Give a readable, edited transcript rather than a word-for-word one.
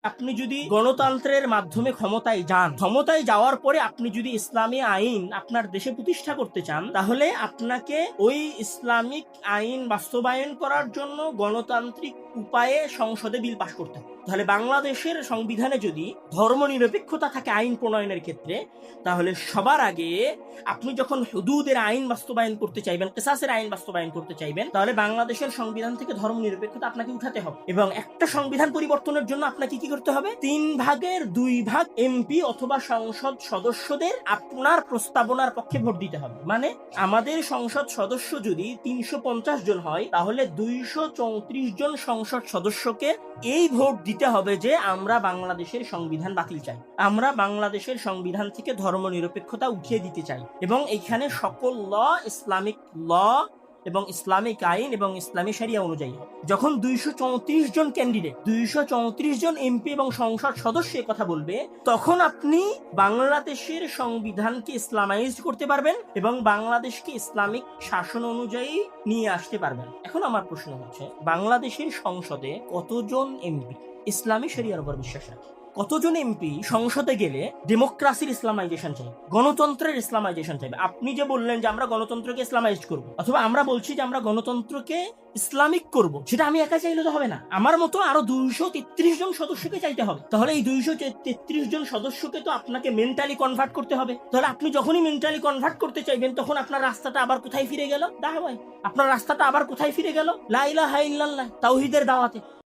আপনি যদি গণতন্ত্রের মাধ্যমে ক্ষমতায় যান, ক্ষমতায় যাওয়ার পরে আপনি যদি ইসলামী আইন আপনার দেশে প্রতিষ্ঠা করতে চান, তাহলে আপনাকে ওই ইসলামিক আইন বাস্তবায়ন করার জন্য গণতান্ত্রিক উপায়ে সংসদে বিল পাশ করতে হবে। তাহলে বাংলাদেশের সংবিধানে যদি ধর্মনিরপেক্ষতা থাকে আইন প্রণয়নের ক্ষেত্রে, তাহলে সবার আগে আপনি যখন হুদুদের আইন বাস্তবায়ন করতে চাইবেন, কিসাসের আইন বাস্তবায়ন করতে চাইবেন, তাহলে বাংলাদেশের সংবিধান থেকে ধর্মনিরপেক্ষতা আপনাকে উঠাতে হবে। এবং একটা সংবিধান পরিবর্তনের জন্য আপনাকে কি করতে হবে? 3/2 এমপি অথবা সংসদ সদস্যদের আপনার প্রস্তাবনার পক্ষে ভোট দিতে হবে। মানে আমাদের সংসদ সদস্য যদি 350 জন হয়, তাহলে 234 জন সংসদ সদস্যকে এই ভোট দিতে হবে যে আমরা বাংলাদেশের সংবিধান বাতিল চাই, আমরা বাংলাদেশের সংবিধান থেকে ধর্মনিরপেক্ষতা উঠিয়ে দিতে চাই। এবং এখানে সকল ল ইসলামিক ল এবং ইসলামিক আইন এবং ইসলামী শরিয়া অনুযায়ী হবে। যখন 234 জন ক্যান্ডিডেট, 234 জন এমপি এবং সংসদ সদস্য কথা বলবে, তখন আপনি বাংলাদেশের সংবিধানকে ইসলামাইজ করতে পারবেন এবং বাংলাদেশকে ইসলামিক শাসন অনুযায়ী নিয়ে আসতে পারবেন। এখন আমার প্রশ্ন হচ্ছে, বাংলাদেশের সংসদে কতজন এমপি ইসলামী শরিয়ার উপর বিশ্বাস রাখে? কতজন এমপি সংসদে গেলে ডেমোক্রাসির ইসলামাইজেশন চাই, গণতন্ত্রের ইসলামাইজেশন চাইবে? আপনি যে বললেন যে আমরা গণতন্ত্রকে ইসলামাইজ করব, অথবা আমরা বলছি যে আমরা গণতন্ত্রকে ইসলামিক করব, সেটা আমি একা চাইলে তো হবে না, আমার মতো আরো 233 জন সদস্যকে চাইতে হবে। তাহলে এই 233 জন সদস্যকে তো আপনাকে মেন্টালি কনভার্ট করতে হবে। তাহলে আপনি যখনই মেন্টালি কনভার্ট করতে চাইবেন, তখন আপনার রাস্তাটা আবার কোথায় ফিরে গেল? আপনার রাস্তাটা আবার কোথায় ফিরে গেল? লা ইলাহা ইল্লাল্লাহ, তাওহীদের দাওয়াতে।